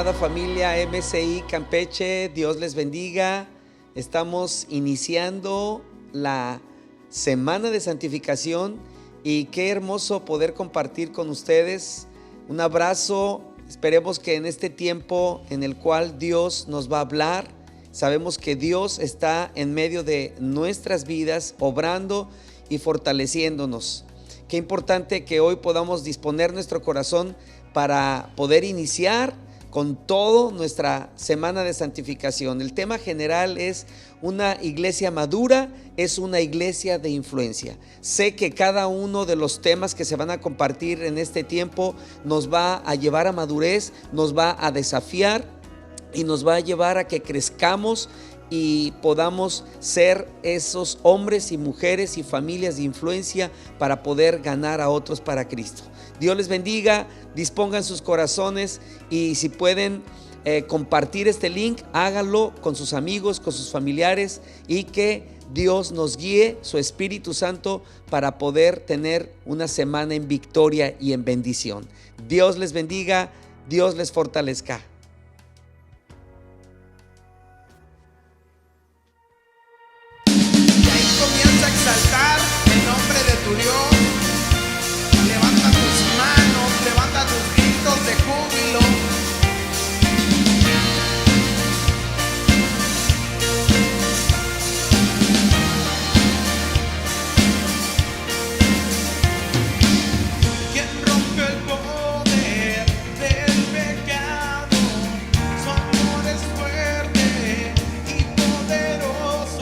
amada familia MCI Campeche, Dios les bendiga. Estamos iniciando la semana de santificación y qué hermoso poder compartir con ustedes. Un abrazo, esperemos que en este tiempo en el cual Dios nos va a hablar, sabemos que Dios está en medio de nuestras vidas, obrando y fortaleciéndonos. Qué importante que hoy podamos disponer nuestro corazón para poder iniciar con todo nuestra semana de santificación. El tema general es una iglesia madura, es una iglesia de influencia. Sé que cada uno de los temas que se van a compartir en este tiempo nos va a llevar a madurez, nos va a desafiar y nos va a llevar a que crezcamos y podamos ser esos hombres y mujeres y familias de influencia para poder ganar a otros para Cristo. Dios les bendiga, dispongan sus corazones y si pueden compartir este link, háganlo con sus amigos, con sus familiares y que Dios nos guíe, su Espíritu Santo, para poder tener una semana en victoria y en bendición. Dios les bendiga, Dios les fortalezca. Exaltar el nombre de tu Dios. Levanta tus manos, levanta tus gritos de júbilo. ¿Quién rompe el poder del pecado? Su amor es fuerte y poderoso.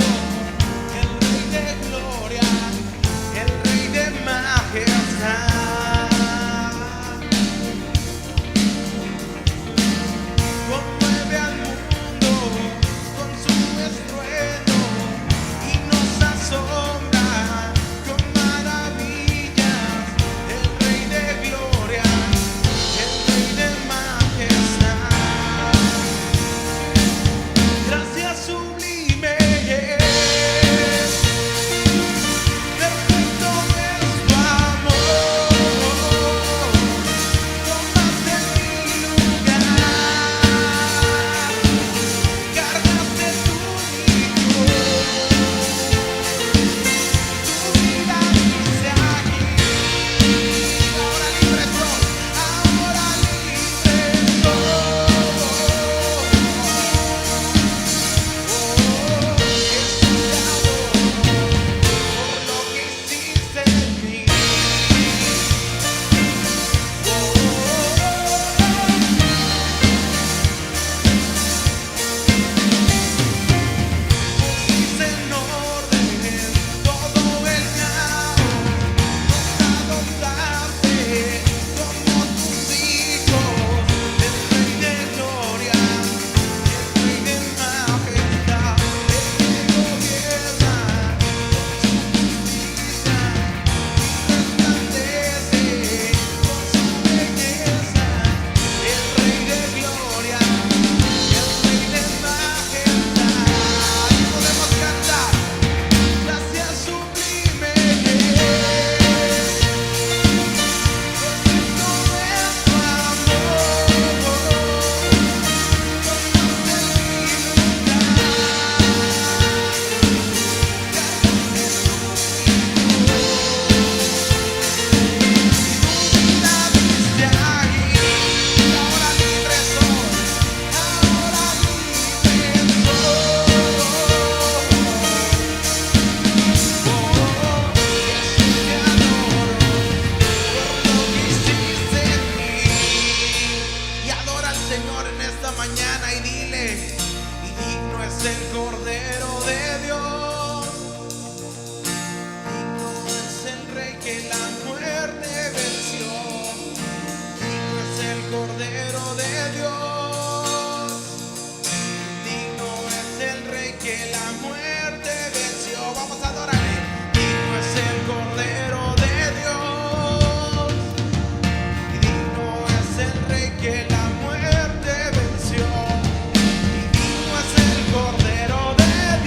Cordero de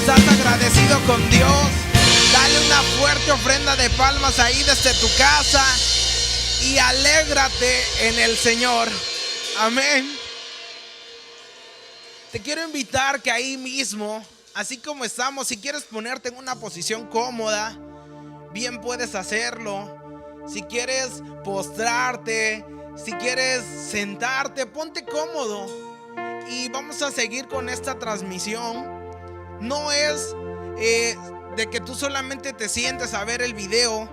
estás agradecido con Dios, dale una fuerte ofrenda de palmas ahí desde tu casa y alégrate en el Señor. Amén. Te quiero invitar que ahí mismo, así como estamos, si quieres ponerte en una posición cómoda, bien puedes hacerlo. Si quieres postrarte, si quieres sentarte, ponte cómodo y vamos a seguir con esta transmisión. No es de que tú solamente te sientes a ver el video,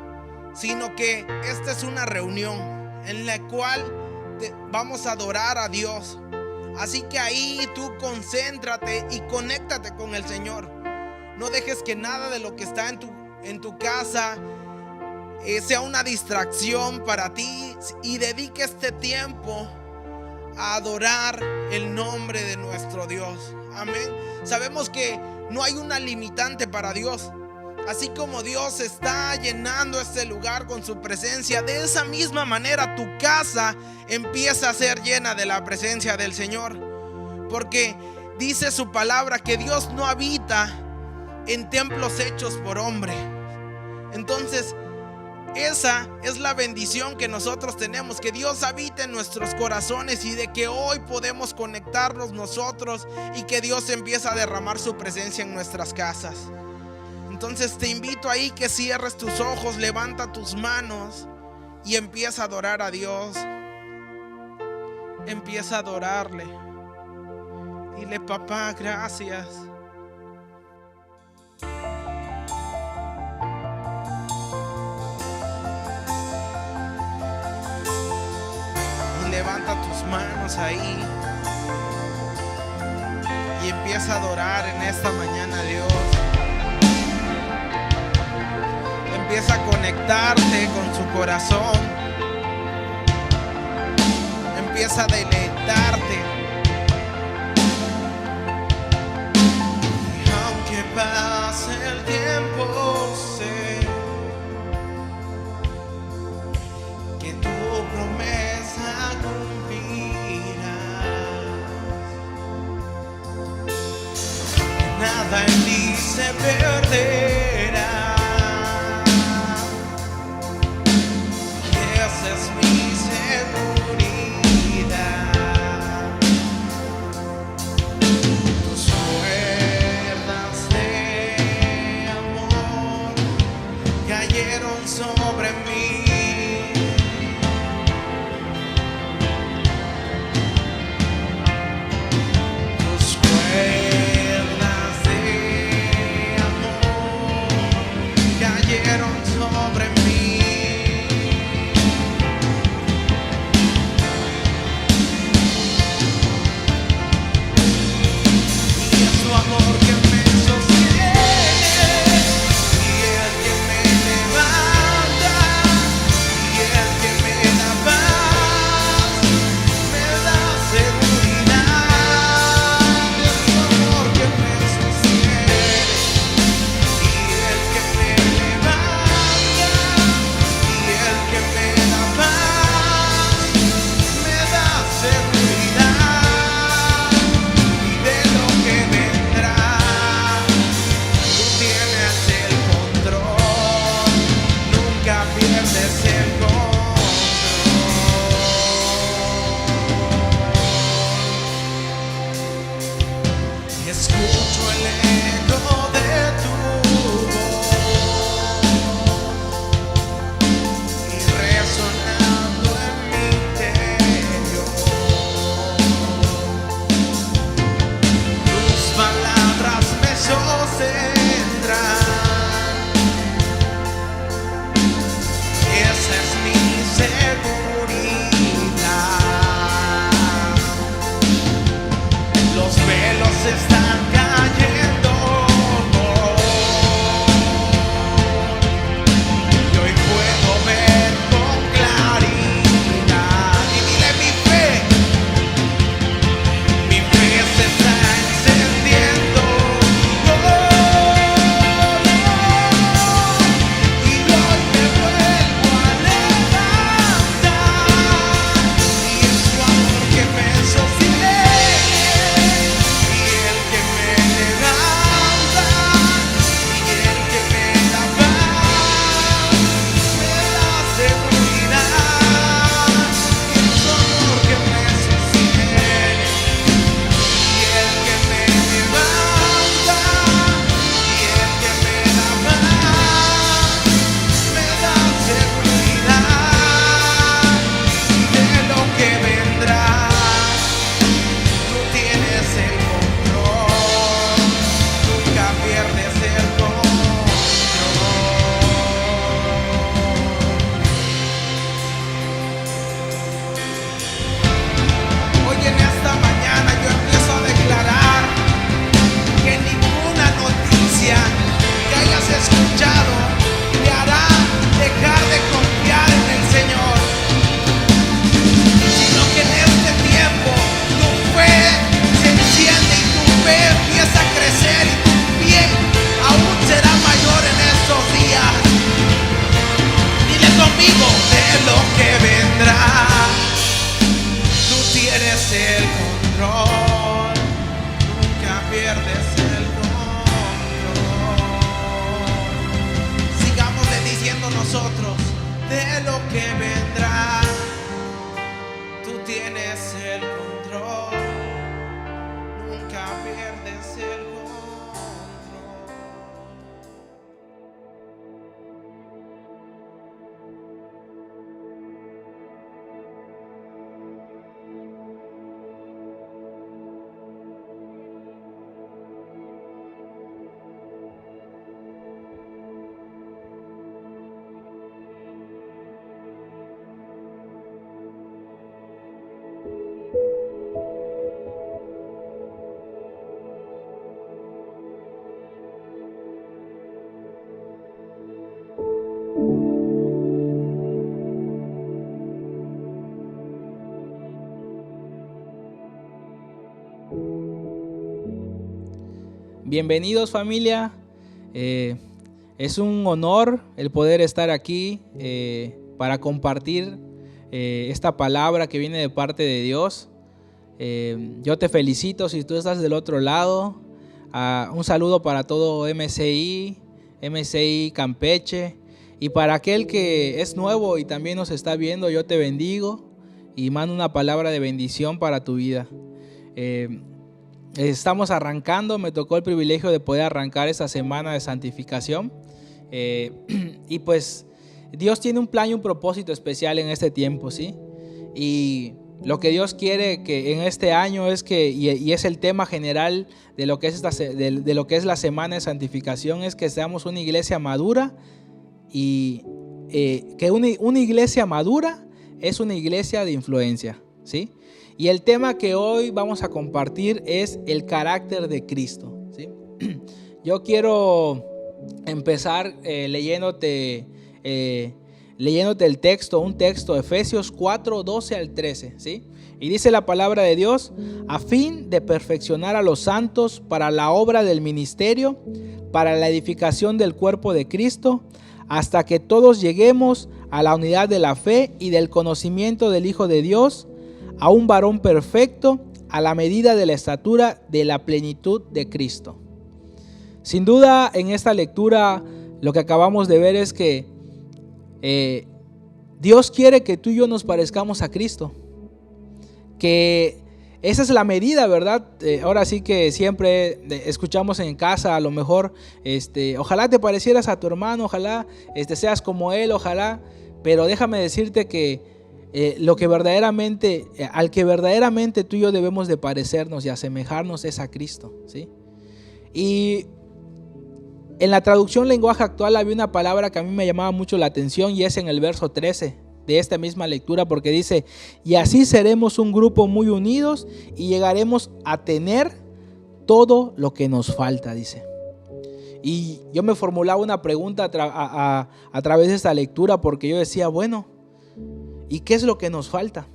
sino que esta es una reunión en la cual vamos a adorar a Dios. Así que ahí tú concéntrate y conéctate con el Señor. No dejes que nada de lo que está en tu casa sea una distracción para ti, y dedique este tiempo a adorar el nombre de nuestro Dios. Amén. Sabemos que no hay una limitante para Dios. Así como Dios está llenando este lugar con su presencia, de esa misma manera tu casa empieza a ser llena de la presencia del Señor. Porque dice su palabra que Dios no habita en templos hechos por hombre. Entonces, esa es la bendición que nosotros tenemos, que Dios habita en nuestros corazones y de que hoy podemos conectarnos nosotros y que Dios empieza a derramar su presencia en nuestras casas. Entonces te invito ahí que cierres tus ojos, levanta tus manos y empieza a adorar a Dios. Empieza a adorarle. Dile: papá, gracias. Y levanta tus manos ahí y empieza a adorar en esta mañana a Dios. Empieza a conectarte con su corazón. Empieza a deleitarte. Y aunque pase el tiempo, sé que tu promesa cumplirás. Que nada en ti se perderá. Es mi seguridad. Tus cuerdas de amor cayeron sobre mí. Tus cuerdas de amor cayeron sobre mí. Amor que me sostiene y el que me levanta y el que me da paz, me da seguridad. Es tu amor que me sostiene y el que me levanta y el que me da paz, me da seguridad. Escucho el eco de tu voz y resonando en mi interior. Tus palabras me sostendrán. Esa es mi seguridad. Los velos están cayendo y hoy puedo ver con claridad. Y dile: mi fe se está encendiendo. Oh, Bienvenidos, familia. Es un honor el poder estar aquí para compartir esta palabra que viene de parte de Dios. Yo te felicito si tú estás del otro lado. Un saludo para todo MCI Campeche, y para aquel que es nuevo y también nos está viendo, yo te bendigo y mando una palabra de bendición para tu vida. Estamos arrancando, me tocó el privilegio de poder arrancar esta semana de santificación, y pues Dios tiene un plan y un propósito especial en este tiempo, ¿sí? Y lo que Dios quiere que en este año es que, y es el tema general de lo que es de lo que es la semana de santificación, es que seamos una iglesia madura, y que una iglesia madura es una iglesia de influencia, ¿sí? Y el tema que hoy vamos a compartir es el carácter de Cristo, ¿sí? Yo quiero empezar leyéndote el texto, un texto, Efesios 4, 12 al 13, ¿sí? Y dice la palabra de Dios: a fin de perfeccionar a los santos para la obra del ministerio, para la edificación del cuerpo de Cristo, hasta que todos lleguemos a la unidad de la fe y del conocimiento del Hijo de Dios, a un varón perfecto, a la medida de la estatura de la plenitud de Cristo. Sin duda, en esta lectura lo que acabamos de ver es que Dios quiere que tú y yo nos parezcamos a Cristo, que esa es la medida, ¿verdad? Ahora sí que siempre escuchamos en casa, a lo mejor, ojalá te parecieras a tu hermano, ojalá seas como él, ojalá, pero déjame decirte que al que verdaderamente tú y yo debemos de parecernos y asemejarnos es a Cristo, ¿sí? Y en la traducción lenguaje actual había una palabra que a mí me llamaba mucho la atención, y es en el verso 13 de esta misma lectura, porque dice: y así seremos un grupo muy unidos y llegaremos a tener todo lo que nos falta, dice. Y yo me formulaba una pregunta a través de esta lectura, porque yo decía, bueno, ¿y qué es lo que nos falta?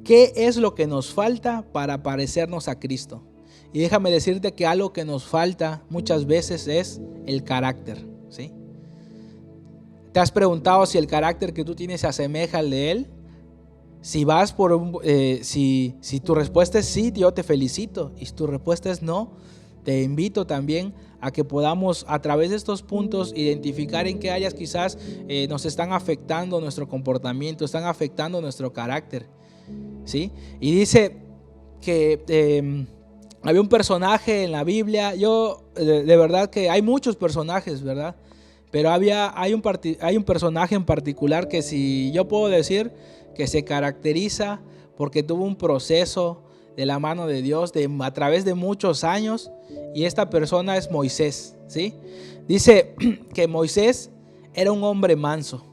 ¿Qué es lo que nos falta para parecernos a Cristo? Y déjame decirte que algo que nos falta muchas veces es el carácter, ¿sí? ¿Te has preguntado si el carácter que tú tienes se asemeja al de Él? Si tu respuesta es sí, yo te felicito. Y si tu respuesta es no, te invito también a que podamos, a través de estos puntos, identificar en qué áreas quizás nos están afectando nuestro comportamiento, están afectando nuestro carácter, ¿sí? Y dice que había un personaje en la Biblia. De verdad que hay muchos personajes, ¿verdad? Pero hay un personaje en particular que, si yo puedo decir, que se caracteriza porque tuvo un proceso de la mano de Dios a través de muchos años, y esta persona es Moisés, ¿sí? Dice que Moisés era un hombre manso,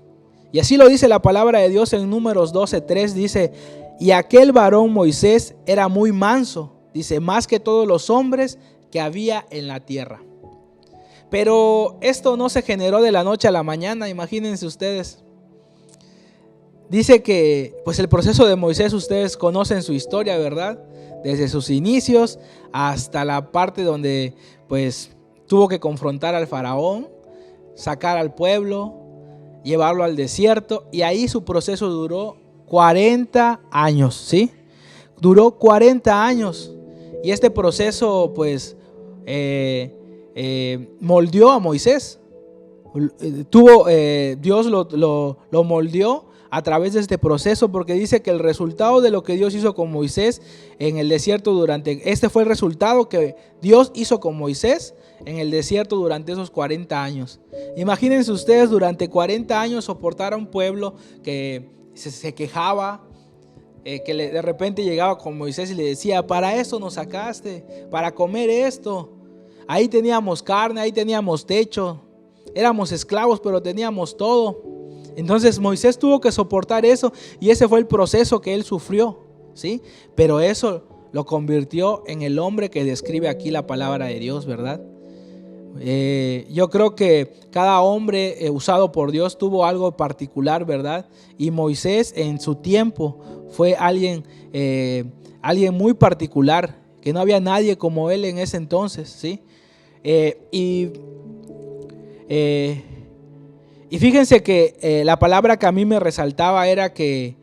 y así lo dice la palabra de Dios en Números 12:3, dice: y aquel varón Moisés era muy manso, dice, más que todos los hombres que había en la tierra. Pero esto no se generó de la noche a la mañana, imagínense ustedes. Dice que pues el proceso de Moisés, ustedes conocen su historia, ¿verdad? Desde sus inicios hasta la parte donde pues tuvo que confrontar al faraón, sacar al pueblo, llevarlo al desierto, y ahí su proceso duró 40 años, ¿sí? Duró 40 años, y este proceso pues moldeó a Moisés. Dios lo moldeó a través de este proceso, porque dice que el resultado de lo que Dios hizo con Moisés en el desierto este fue el resultado que Dios hizo con Moisés en el desierto durante esos 40 años. Imagínense ustedes, durante 40 años soportar a un pueblo que se quejaba, que de repente llegaba con Moisés y le decía: para esto nos sacaste, para comer esto. Ahí teníamos carne, ahí teníamos techo, éramos esclavos, pero teníamos todo. Entonces Moisés tuvo que soportar eso, y ese fue el proceso que él sufrió, ¿sí? Pero eso lo convirtió en el hombre que describe aquí la palabra de Dios, ¿verdad? Yo creo que cada hombre usado por Dios tuvo algo particular, ¿verdad? Y Moisés en su tiempo fue alguien muy particular, que no había nadie como él en ese entonces, ¿sí? Y fíjense que la palabra que a mí me resaltaba era que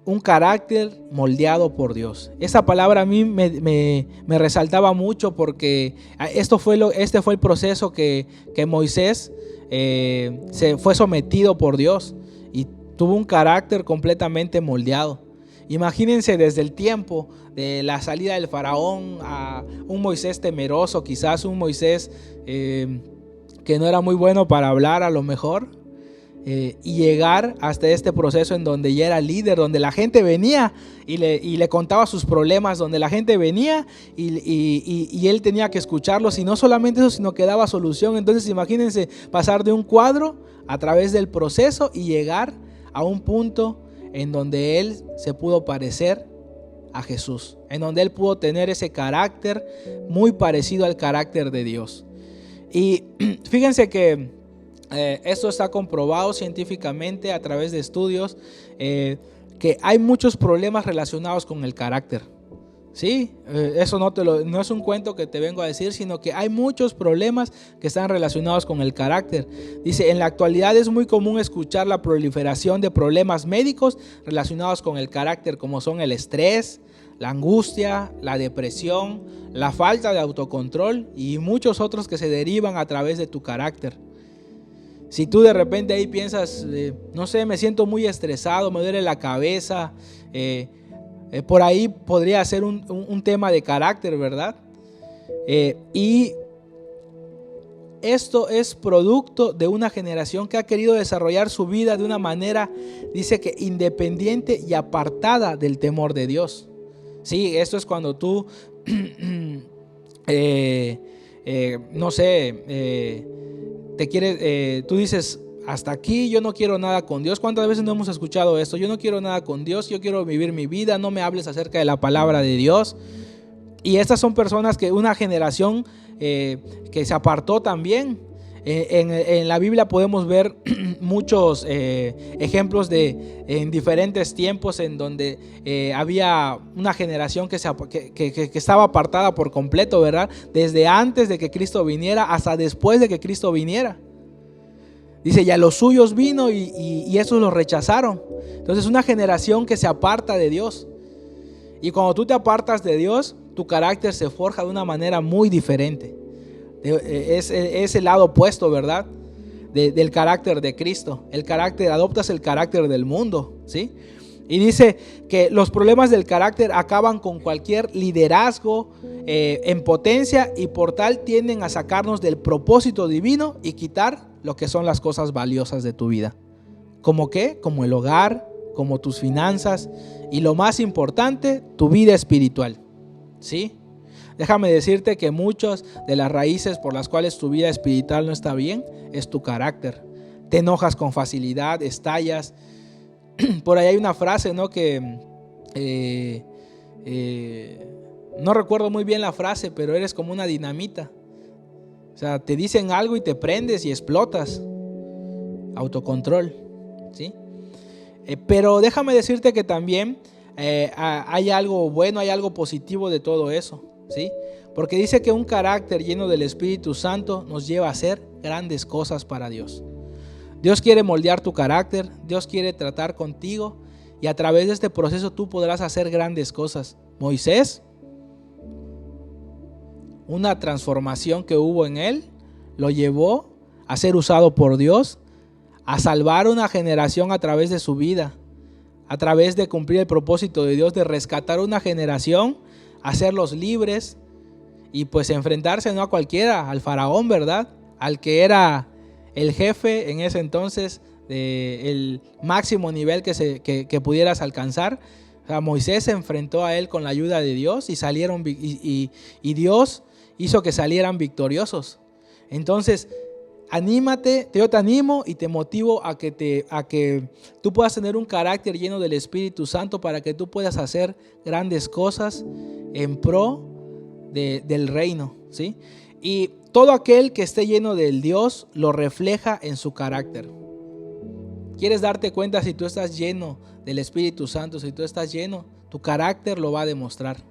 un carácter moldeado por Dios. Esa palabra a mí me resaltaba mucho porque este fue el proceso que Moisés se fue sometido por Dios y tuvo un carácter completamente moldeado. Imagínense desde el tiempo de la salida del faraón a un Moisés temeroso, quizás un Moisés que no era muy bueno para hablar a lo mejor, y llegar hasta este proceso en donde ya era líder, donde la gente venía y le contaba sus problemas, donde la gente venía y él tenía que escucharlos, y no solamente eso, sino que daba solución. Entonces imagínense pasar de un cuadro a través del proceso y llegar a un punto en donde él se pudo parecer a Jesús, en donde él pudo tener ese carácter muy parecido al carácter de Dios. Y fíjense que esto está comprobado científicamente a través de estudios, que hay muchos problemas relacionados con el carácter. Sí, eso no es un cuento que te vengo a decir, sino que hay muchos problemas que están relacionados con el carácter. Dice, en la actualidad es muy común escuchar la proliferación de problemas médicos relacionados con el carácter, como son el estrés, la angustia, la depresión, la falta de autocontrol y muchos otros que se derivan a través de tu carácter. Si tú de repente ahí piensas, no sé, me siento muy estresado, me duele la cabeza, por ahí podría ser un tema de carácter, ¿verdad? Y esto es producto de una generación que ha querido desarrollar su vida de una manera, dice que independiente y apartada del temor de Dios. Sí, esto es cuando tú, no sé, te quieres, tú dices, hasta aquí, yo no quiero nada con Dios. ¿Cuántas veces no hemos escuchado esto? Yo no quiero nada con Dios, yo quiero vivir mi vida, no me hables acerca de la palabra de Dios. Y estas son personas que una generación que se apartó también. En la Biblia podemos ver muchos ejemplos en diferentes tiempos en donde había una generación que estaba apartada por completo, ¿verdad? Desde antes de que Cristo viniera hasta después de que Cristo viniera. Dice, ya los suyos vino y esos los rechazaron. Entonces una generación que se aparta de Dios. Y cuando tú te apartas de Dios, tu carácter se forja de una manera muy diferente. Es el lado opuesto, ¿verdad? Del carácter de Cristo. Adoptas el carácter del mundo, ¿sí? Y dice que los problemas del carácter acaban con cualquier liderazgo en potencia y por tal tienden a sacarnos del propósito divino y quitar lo que son las cosas valiosas de tu vida. ¿Cómo qué? Como el hogar, como tus finanzas y lo más importante, tu vida espiritual, ¿sí? Déjame decirte que muchas de las raíces por las cuales tu vida espiritual no está bien es tu carácter. Te enojas con facilidad, estallas. Por ahí hay una frase, ¿no? Que no recuerdo muy bien la frase, pero eres como una dinamita. O sea, te dicen algo y te prendes y explotas. Autocontrol, ¿sí? Pero déjame decirte que también hay algo bueno, hay algo positivo de todo eso, ¿sí? Porque dice que un carácter lleno del Espíritu Santo nos lleva a hacer grandes cosas para Dios. Dios quiere moldear tu carácter, Dios quiere tratar contigo y a través de este proceso tú podrás hacer grandes cosas. Moisés, una transformación que hubo en él, lo llevó a ser usado por Dios, a salvar una generación a través de su vida, a través de cumplir el propósito de Dios, de rescatar una generación, hacerlos libres y pues enfrentarse no a cualquiera, al faraón, ¿verdad? Al que era el jefe en ese entonces, el máximo nivel que pudieras alcanzar. O sea, Moisés se enfrentó a él con la ayuda de Dios y salieron y Dios hizo que salieran victoriosos. Entonces, anímate, yo te animo y te motivo a que tú puedas tener un carácter lleno del Espíritu Santo para que tú puedas hacer grandes cosas en pro del reino, ¿sí? Y todo aquel que esté lleno del Dios lo refleja en su carácter. ¿Quieres darte cuenta si tú estás lleno del Espíritu Santo? Si tú estás lleno, tu carácter lo va a demostrar.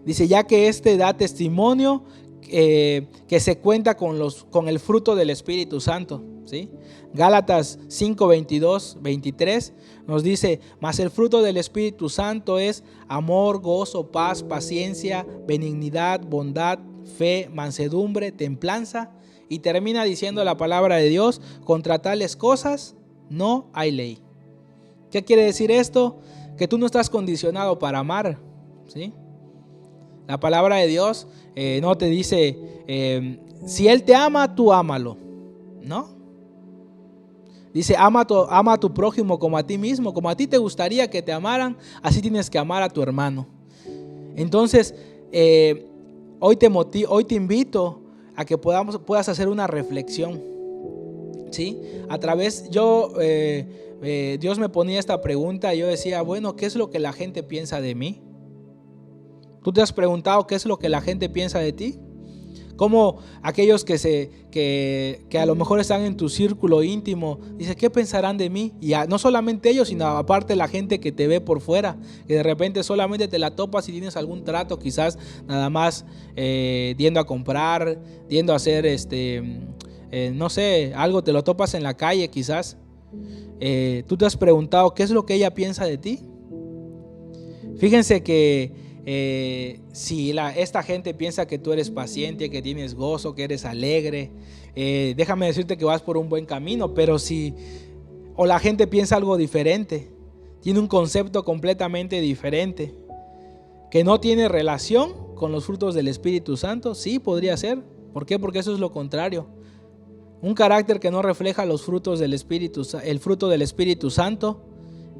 Dice, ya que este da testimonio que se cuenta con el fruto del Espíritu Santo, ¿sí? Gálatas 5, 22, 23 nos dice, mas el fruto del Espíritu Santo es amor, gozo, paz, paciencia, benignidad, bondad, fe, mansedumbre, templanza. Y termina diciendo la palabra de Dios, contra tales cosas no hay ley. ¿Qué quiere decir esto? Que tú no estás condicionado para amar, ¿sí? La palabra de Dios no te dice, si Él te ama, tú ámalo, ¿no? Dice, ama a tu prójimo como a ti mismo, como a ti te gustaría que te amaran, así tienes que amar a tu hermano. Entonces, hoy te invito a que puedas hacer una reflexión, ¿sí? A través, Dios me ponía esta pregunta y yo decía, bueno, ¿qué es lo que la gente piensa de mí? ¿Tú te has preguntado qué es lo que la gente piensa de ti? Como aquellos que a lo mejor están en tu círculo íntimo, dice, ¿qué pensarán de mí? Y no solamente ellos, sino aparte la gente que te ve por fuera, que de repente solamente te la topas y tienes algún trato, quizás nada más yendo a comprar, yendo a hacer no sé, algo, te lo topas en la calle quizás. ¿Tú te has preguntado qué es lo que ella piensa de ti? Fíjense que si esta gente piensa que tú eres paciente, que tienes gozo, que eres alegre, déjame decirte que vas por un buen camino, pero o la gente piensa algo diferente, tiene un concepto completamente diferente, que no tiene relación con los frutos del Espíritu Santo, sí, podría ser. ¿Por qué? Porque eso es lo contrario. Un carácter que no refleja los frutos del Espíritu, el fruto del Espíritu Santo,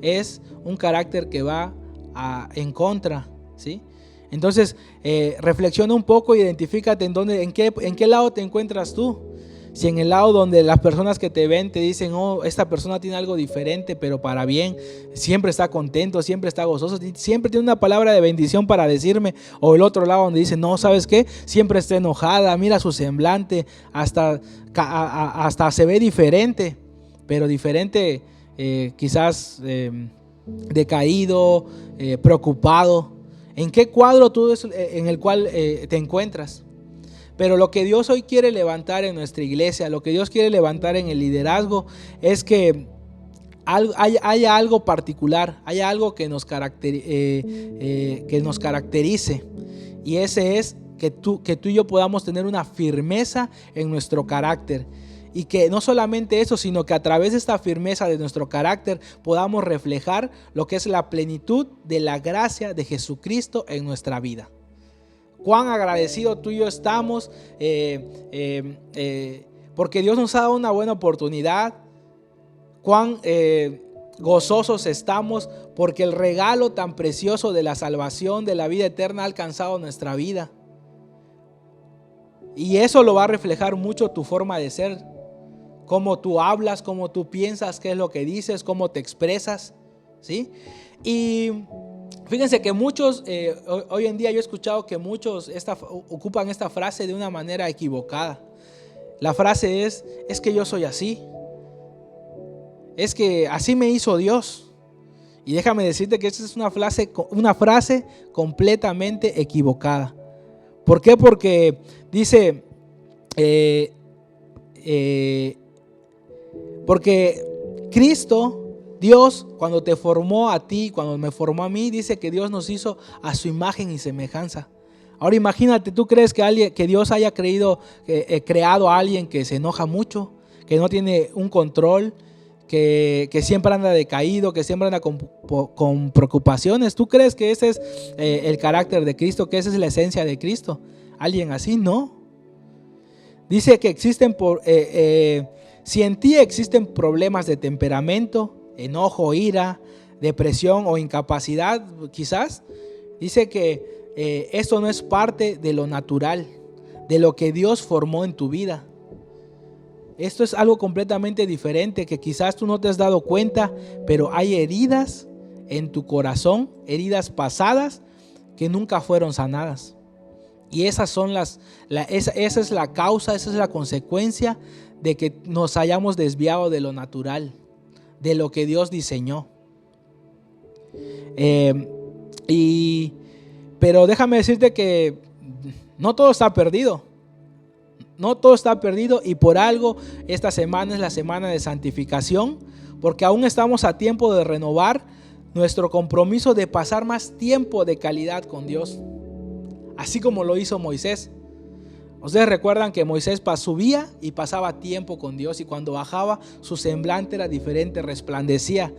es un carácter que va en contra, ¿sí? Entonces reflexiona un poco, identifícate en qué lado te encuentras tú. Si en el lado donde las personas que te ven te dicen, oh, esta persona tiene algo diferente, pero para bien, siempre está contento, siempre está gozoso, siempre tiene una palabra de bendición para decirme. O el otro lado donde dice, no, ¿sabes qué? Siempre está enojada, mira su semblante, hasta se ve diferente, pero diferente quizás decaído, preocupado. ¿En qué cuadro tú es en el cual te encuentras? Pero lo que Dios hoy quiere levantar en nuestra iglesia, lo que Dios quiere levantar en el liderazgo, es que haya algo particular, haya algo que nos caracterice. Y ese es que tú y yo podamos tener una firmeza en nuestro carácter. Y que no solamente eso, sino que a través de esta firmeza de nuestro carácter podamos reflejar lo que es la plenitud de la gracia de Jesucristo en nuestra vida. Cuán agradecidos tú y yo estamos porque Dios nos ha dado una buena oportunidad. Cuán gozosos estamos porque el regalo tan precioso de la salvación, de la vida eterna, ha alcanzado nuestra vida. Y eso lo va a reflejar mucho tu forma de ser. Cómo tú hablas, cómo tú piensas, qué es lo que dices, cómo te expresas, ¿sí? Y fíjense que muchos, hoy en día yo he escuchado que muchos ocupan esta frase de una manera equivocada. La frase es que yo soy así. Es que así me hizo Dios. Y déjame decirte que esta es una frase completamente equivocada. ¿Por qué? Porque dice, porque Cristo, Dios, cuando te formó a ti, cuando me formó a mí, dice que Dios nos hizo a su imagen y semejanza. Ahora imagínate, ¿tú crees que Dios haya creado a alguien que se enoja mucho, que no tiene un control, que siempre anda decaído, que siempre anda con preocupaciones? ¿Tú crees que ese es el carácter de Cristo, que esa es la esencia de Cristo? ¿Alguien así? No. Dice que existen si en ti existen problemas de temperamento, enojo, ira, depresión o incapacidad, quizás, dice que esto no es parte de lo natural, de lo que Dios formó en tu vida. Esto es algo completamente diferente que quizás tú no te has dado cuenta, pero hay heridas en tu corazón, heridas pasadas que nunca fueron sanadas. Y esas son esa es la causa, esa es la consecuencia de que nos hayamos desviado de lo natural, de lo que Dios diseñó. Y Pero déjame decirte que no todo está perdido. No todo está perdido, y por algo esta semana es la semana de santificación, porque aún estamos a tiempo de renovar nuestro compromiso de pasar más tiempo de calidad con Dios, así como lo hizo Moisés. Ustedes recuerdan que Moisés subía y pasaba tiempo con Dios, y cuando bajaba su semblante era diferente, resplandecía.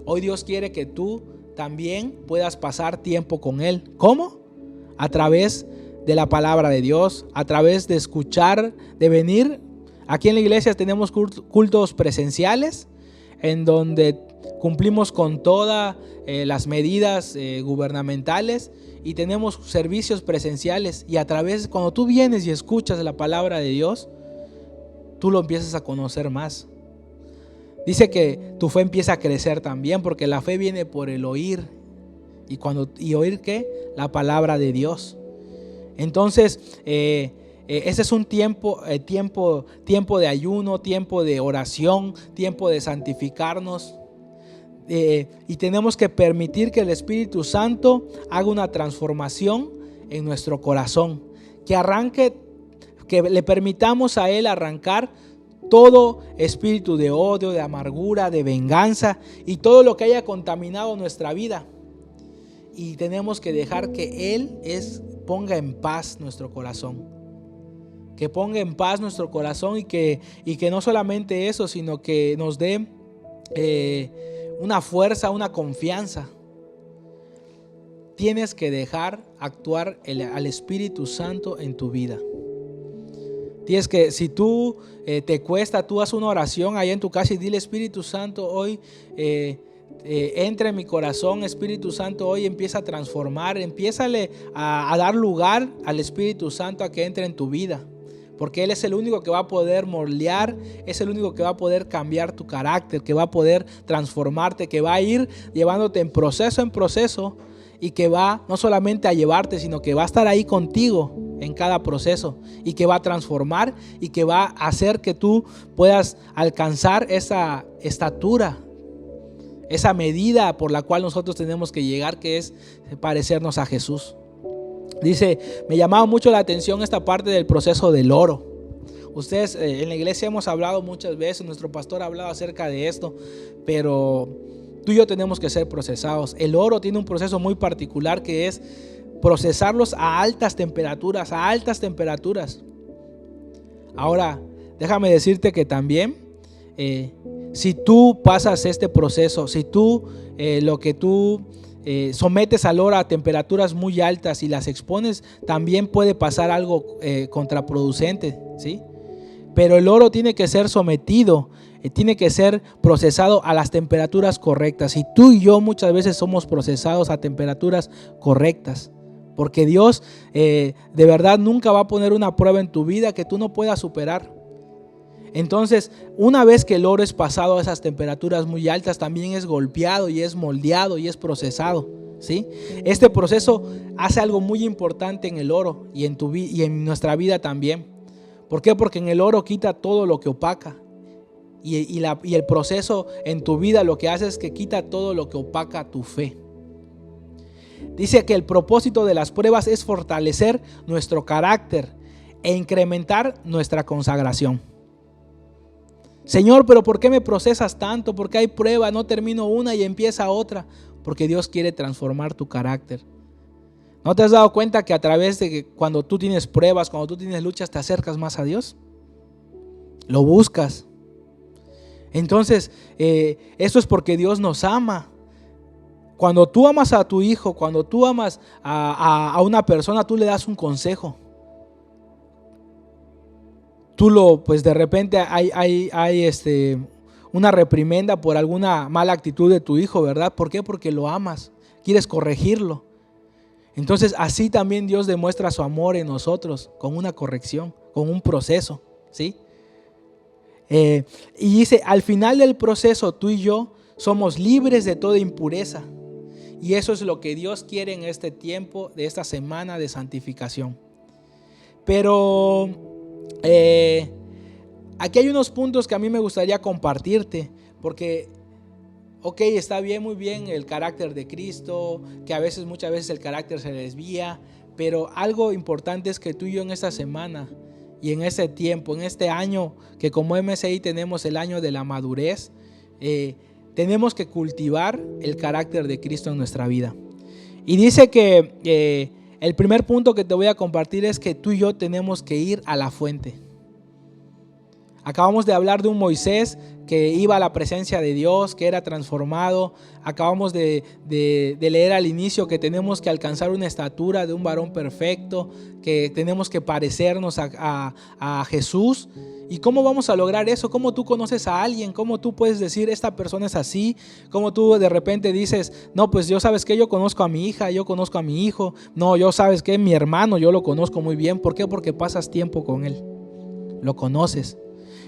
Hoy Dios quiere que tú también puedas pasar tiempo con Él. ¿Cómo? A través de la palabra de Dios, a través de escuchar, de venir. Aquí en la iglesia tenemos cultos presenciales en donde cumplimos con todas las medidas gubernamentales, y tenemos servicios presenciales, y a través, cuando tú vienes y escuchas la palabra de Dios, tú lo empiezas a conocer más. Dice que tu fe empieza a crecer también, porque la fe viene por el oír. ¿Y oír qué? La palabra de Dios. Entonces, ese es un tiempo de ayuno, tiempo de oración, tiempo de santificarnos. Y tenemos que permitir que el Espíritu Santo haga una transformación en nuestro corazón. Que le permitamos a Él arrancar todo espíritu de odio, de amargura, de venganza y todo lo que haya contaminado nuestra vida. Y tenemos que dejar que Él ponga en paz nuestro corazón. Que ponga en paz nuestro corazón, y que no solamente eso, sino que nos dé una fuerza, una confianza. Tienes que dejar actuar al Espíritu Santo en tu vida. Tienes que, si tú te cuesta, tú haz una oración allá en tu casa y dile: Espíritu Santo, hoy entra en mi corazón. Espíritu Santo, hoy empieza a transformar. Empiézale a dar lugar al Espíritu Santo a que entre en tu vida, porque Él es el único que va a poder moldear, es el único que va a poder cambiar tu carácter, que va a poder transformarte, que va a ir llevándote en proceso, y que va no solamente a llevarte, sino que va a estar ahí contigo en cada proceso, y que va a transformar, y que va a hacer que tú puedas alcanzar esa estatura, esa medida por la cual nosotros tenemos que llegar, que es parecernos a Jesús. Dice, me llamaba mucho la atención esta parte del proceso del oro. Ustedes en la iglesia hemos hablado muchas veces, nuestro pastor ha hablado acerca de esto, pero tú y yo tenemos que ser procesados. El oro tiene un proceso muy particular, que es procesarlos a altas temperaturas, Ahora, déjame decirte que también, si tú pasas este proceso, si tú sometes al oro a temperaturas muy altas y las expones, también puede pasar algo contraproducente, ¿sí? Pero el oro tiene que ser sometido, tiene que ser procesado a las temperaturas correctas. Y tú y yo muchas veces somos procesados a temperaturas correctas, porque Dios de verdad nunca va a poner una prueba en tu vida que tú no puedas superar. Entonces, una vez que el oro es pasado a esas temperaturas muy altas, también es golpeado y es moldeado y es procesado, ¿sí? Este proceso hace algo muy importante en el oro y en nuestra vida también. ¿Por qué? Porque en el oro quita todo lo que opaca. Y el proceso en tu vida lo que hace es que quita todo lo que opaca tu fe. Dice que el propósito de las pruebas es fortalecer nuestro carácter e incrementar nuestra consagración. Señor, pero ¿por qué me procesas tanto? ¿Por qué hay prueba? No termino una y empieza otra. Porque Dios quiere transformar tu carácter. ¿No te has dado cuenta que a través de que cuando tú tienes pruebas, cuando tú tienes luchas, te acercas más a Dios? Lo buscas. Entonces, eso es porque Dios nos ama. Cuando tú amas a tu hijo, cuando tú amas a una persona, tú le das un consejo. Pues de repente hay una reprimenda por alguna mala actitud de tu hijo, ¿verdad? ¿Por qué? Porque lo amas, quieres corregirlo. Entonces así también Dios demuestra su amor en nosotros, con una corrección, con un proceso, ¿sí? Y dice, al final del proceso tú y yo somos libres de toda impureza. Y eso es lo que Dios quiere en este tiempo, de esta semana de santificación. Pero aquí hay unos puntos que a mí me gustaría compartirte, porque ok, está bien, muy bien el carácter de Cristo, que muchas veces el carácter se desvía, pero algo importante es que tú y yo en esta semana y en este tiempo, en este año que como MSI tenemos el año de la madurez, tenemos que cultivar el carácter de Cristo en nuestra vida. Y dice que el primer punto que te voy a compartir es que tú y yo tenemos que ir a la fuente. Acabamos de hablar de un Moisés que iba a la presencia de Dios, que era transformado. Acabamos de leer al inicio que tenemos que alcanzar una estatura de un varón perfecto, que tenemos que parecernos a Jesús. ¿Y cómo vamos a lograr eso? ¿Cómo tú conoces a alguien? ¿Cómo tú puedes decir, esta persona es así? ¿Cómo tú de repente dices, no, pues yo sabes que yo conozco a mi hija, yo conozco a mi hijo? No, yo sabes que mi hermano, yo lo conozco muy bien. ¿Por qué? Porque pasas tiempo con él, lo conoces.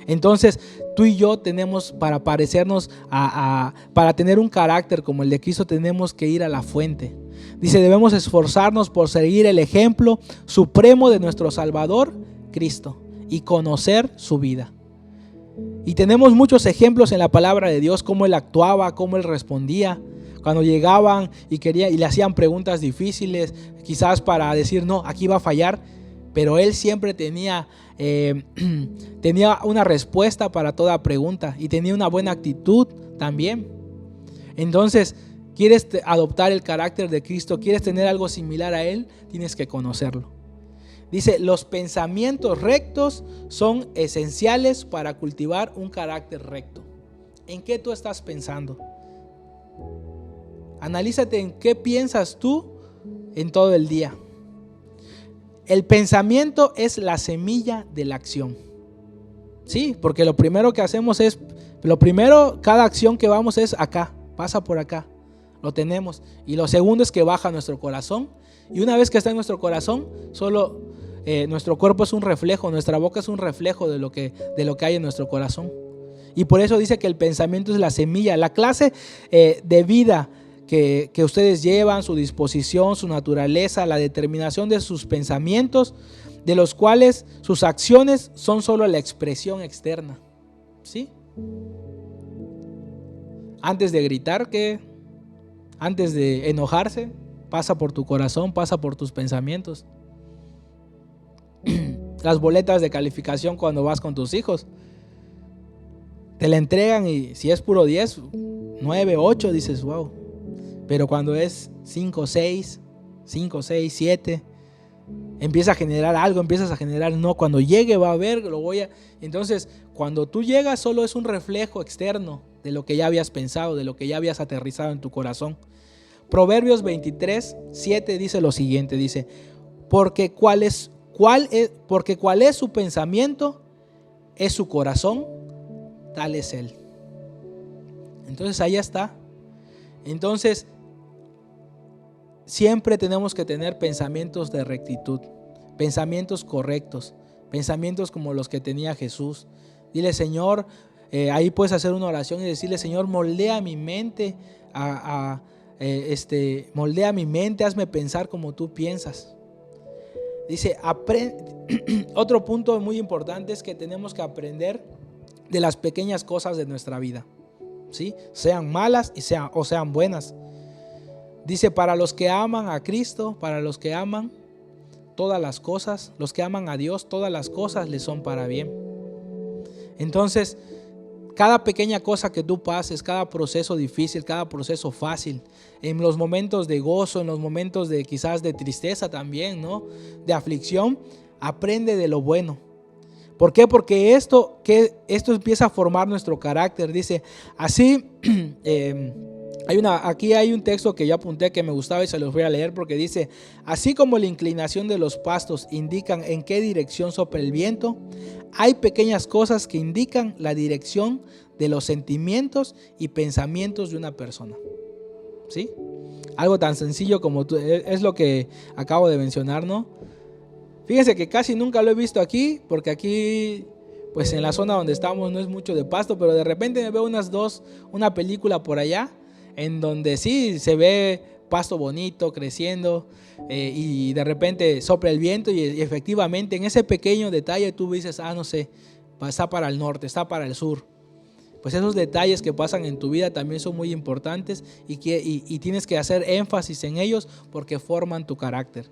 Entonces tú y yo tenemos, para parecernos para tener un carácter como el de Cristo, tenemos que ir a la fuente. Dice, debemos esforzarnos por seguir el ejemplo supremo de nuestro Salvador, Cristo, y conocer su vida. Y tenemos muchos ejemplos en la palabra de Dios, cómo Él actuaba, cómo Él respondía. Cuando llegaban y le hacían preguntas difíciles, quizás para decir, no, aquí va a fallar, pero Él siempre tenía una respuesta para toda pregunta y tenía una buena actitud también. Entonces, ¿quieres adoptar el carácter de Cristo? ¿Quieres tener algo similar a Él? Tienes que conocerlo. Dice, los pensamientos rectos son esenciales para cultivar un carácter recto. ¿En qué tú estás pensando? Analízate en qué piensas tú en todo el día. El pensamiento es la semilla de la acción. Sí, porque lo primero que hacemos cada acción que vamos es acá, pasa por acá, lo tenemos. Y lo segundo es que baja a nuestro corazón. Y una vez que está en nuestro corazón, solo nuestro cuerpo es un reflejo, nuestra boca es un reflejo de lo que hay en nuestro corazón. Y por eso dice que el pensamiento es la semilla, la clase de vida que ustedes llevan, su disposición, su naturaleza, la determinación de sus pensamientos, de los cuales sus acciones son solo la expresión externa. ¿Sí? Antes de gritar, antes de enojarse, pasa por tu corazón, pasa por tus pensamientos. Las boletas de calificación cuando vas con tus hijos, te la entregan y si es puro 10, 9, 8, dices wow. Pero cuando es 5, 6, 7, empieza a generar algo, empiezas a generar, no, cuando llegue va a ver, entonces cuando tú llegas solo es un reflejo externo de lo que ya habías pensado, de lo que ya habías aterrizado en tu corazón. Proverbios 23, 7 dice lo siguiente, dice, porque cuál es su pensamiento, es su corazón, tal es él. Entonces ahí está. Entonces siempre tenemos que tener pensamientos de rectitud, pensamientos correctos, pensamientos como los que tenía Jesús. Dile, Señor, ahí puedes hacer una oración y decirle, Señor, moldea mi mente, moldea mi mente, hazme pensar como tú piensas. Dice, otro punto muy importante es que tenemos que aprender de las pequeñas cosas de nuestra vida, ¿sí? Sean malas o sean buenas. Dice, para los que aman a Cristo, para los que aman todas las cosas, los que aman a Dios, todas las cosas les son para bien. Entonces, cada pequeña cosa que tú pases, cada proceso difícil, cada proceso fácil, en los momentos de gozo, en los momentos de quizás de tristeza también, ¿no? De aflicción, aprende de lo bueno. ¿Por qué? Porque esto empieza a formar nuestro carácter. Dice, así, aquí hay un texto que yo apunté que me gustaba y se los voy a leer porque dice, así como la inclinación de los pastos indican en qué dirección sopla el viento, hay pequeñas cosas que indican la dirección de los sentimientos y pensamientos de una persona. ¿Sí? Algo tan sencillo como es lo que acabo de mencionar, ¿no? Fíjense que casi nunca lo he visto aquí, porque aquí, pues en la zona donde estamos no es mucho de pasto, pero de repente me veo una película por allá, en donde sí se ve pasto bonito, creciendo, y de repente sopla el viento y efectivamente en ese pequeño detalle tú dices, no sé, está para el norte, está para el sur. pues esos detalles que pasan en tu vida también son muy importantes y tienes que hacer énfasis en ellos porque forman tu carácter.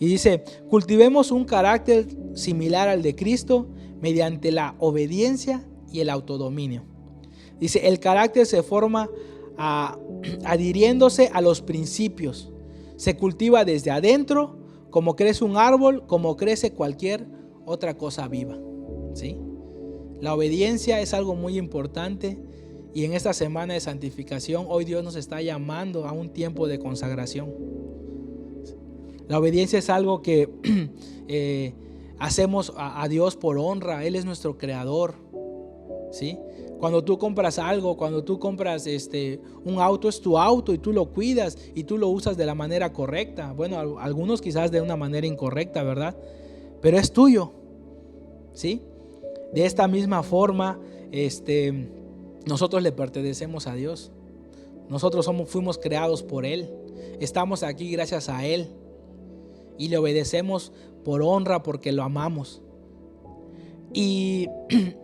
Y dice, cultivemos un carácter similar al de Cristo mediante la obediencia y el autodominio. Dice, el carácter se forma adhiriéndose a los principios. Se cultiva desde adentro, como crece un árbol, como crece cualquier otra cosa viva. ¿Sí? La obediencia es algo muy importante y en esta semana de santificación hoy Dios nos está llamando a un tiempo de consagración. La obediencia es algo que hacemos a Dios por honra. Él es nuestro creador. ¿Sí? Cuando tú compras algo, cuando tú compras un auto, es tu auto y tú lo cuidas y tú lo usas de la manera correcta. Bueno, algunos quizás de una manera incorrecta, ¿verdad? Pero es tuyo. ¿Sí? De esta misma forma, nosotros le pertenecemos a Dios. Nosotros fuimos creados por Él. Estamos aquí gracias a Él. Y le obedecemos por honra porque lo amamos. Y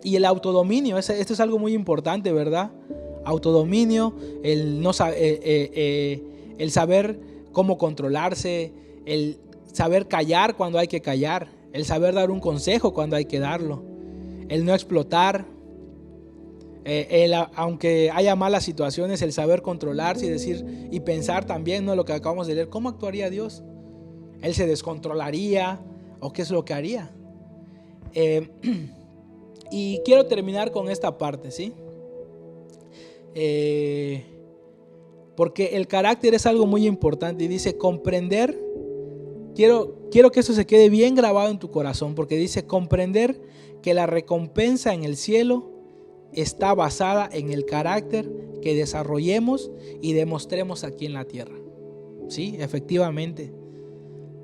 el autodominio, esto es algo muy importante, ¿verdad? Autodominio, el saber cómo controlarse, el saber callar cuando hay que callar, el saber dar un consejo cuando hay que darlo, el no explotar, aunque haya malas situaciones, el saber controlarse y decir y pensar también, ¿no? Lo que acabamos de leer, ¿cómo actuaría Dios? ¿Él se descontrolaría o qué es lo que haría? Y quiero terminar con esta parte, ¿sí? Porque el carácter es algo muy importante y dice comprender. Quiero que eso se quede bien grabado en tu corazón, porque dice comprender que la recompensa en el cielo está basada en el carácter que desarrollemos y demostremos aquí en la tierra. Sí, efectivamente.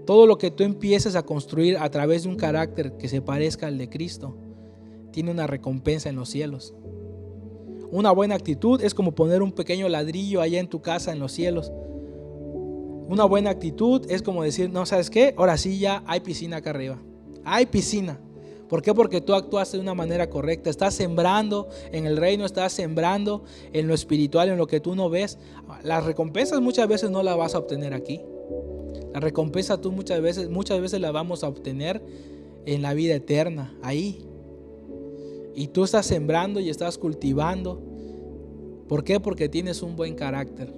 Todo lo que tú empieces a construir a través de un carácter que se parezca al de Cristo tiene una recompensa en los cielos. Una buena actitud es como poner un pequeño ladrillo allá en tu casa en los cielos. Una buena actitud es como decir, no, ¿sabes qué? Ahora sí ya hay piscina acá arriba. Hay piscina. ¿Por qué? Porque tú actuaste de una manera correcta. Estás sembrando en el reino, estás sembrando en lo espiritual, en lo que tú no ves. Las recompensas muchas veces no las vas a obtener aquí. La recompensa tú muchas veces la vamos a obtener en la vida eterna, ahí. Y tú estás sembrando y estás cultivando. ¿Por qué? Porque tienes un buen carácter.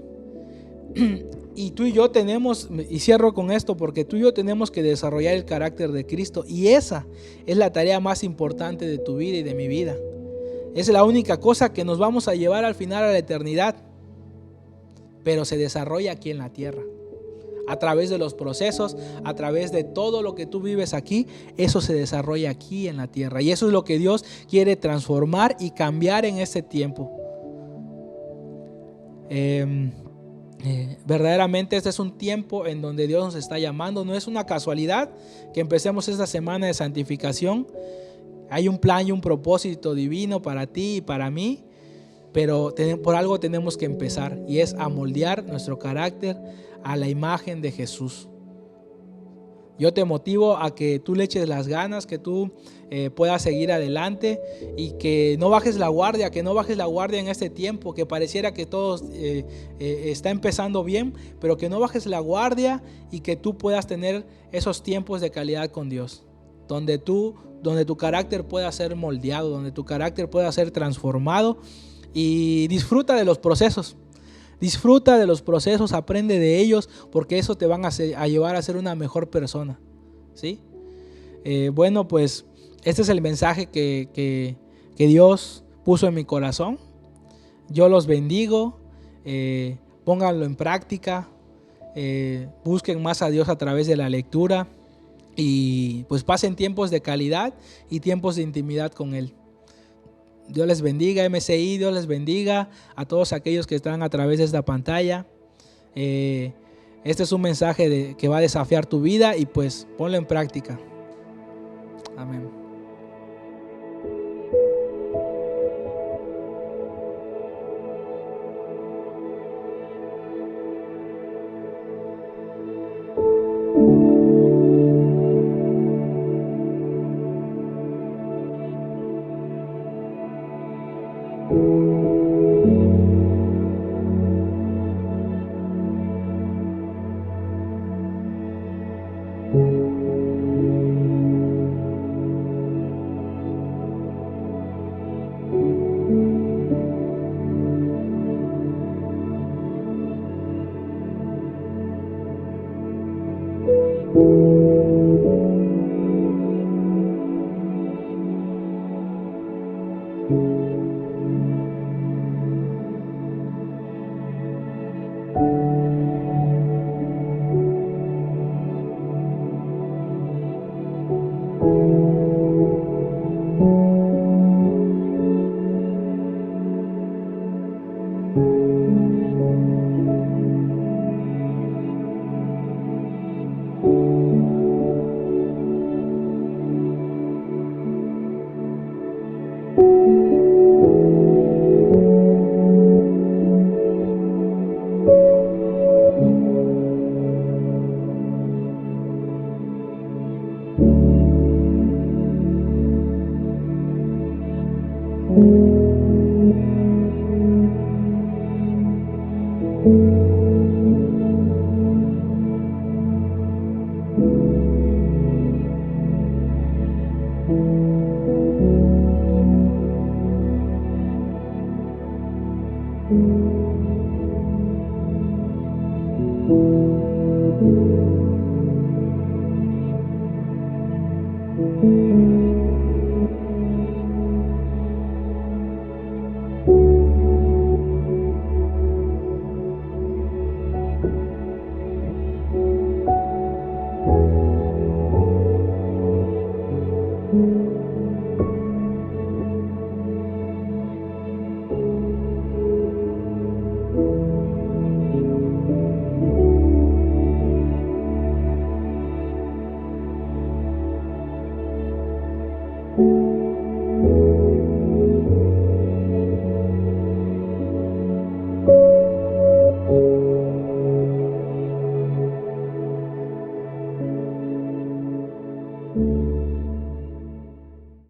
Y tú y yo tenemos, y cierro con esto, porque tú y yo tenemos que desarrollar el carácter de Cristo. Y esa es la tarea más importante de tu vida y de mi vida. Es la única cosa que nos vamos a llevar al final a la eternidad. Pero se desarrolla aquí en la tierra. A través de los procesos, a través de todo lo que tú vives aquí, eso se desarrolla aquí en la tierra. Y eso es lo que Dios quiere transformar y cambiar en este tiempo. Verdaderamente este es un tiempo en donde Dios nos está llamando. No es una casualidad que empecemos esta semana de santificación. Hay un plan y un propósito divino para ti y para mí. Pero por algo tenemos que empezar, y es a moldear nuestro carácter a la imagen de Jesús. Yo te motivo a que tú le eches las ganas, que tú puedas seguir adelante y que no bajes la guardia, en este tiempo, que pareciera que todo está empezando bien, pero que no bajes la guardia y que tú puedas tener esos tiempos de calidad con Dios, donde tu carácter pueda ser moldeado, donde tu carácter pueda ser transformado. Y disfruta de los procesos. Disfruta de los procesos, aprende de ellos, porque eso te van a llevar a ser una mejor persona. ¿Sí? Bueno, pues este es el mensaje que Dios puso en mi corazón. Yo los bendigo. Pónganlo en práctica. Busquen más a Dios a través de la lectura. Y pues pasen tiempos de calidad y tiempos de intimidad con Él. Dios les bendiga, MCI, Dios les bendiga a todos aquellos que están a través de esta pantalla. Este es un mensaje que va a desafiar tu vida y pues ponlo en práctica. Amén.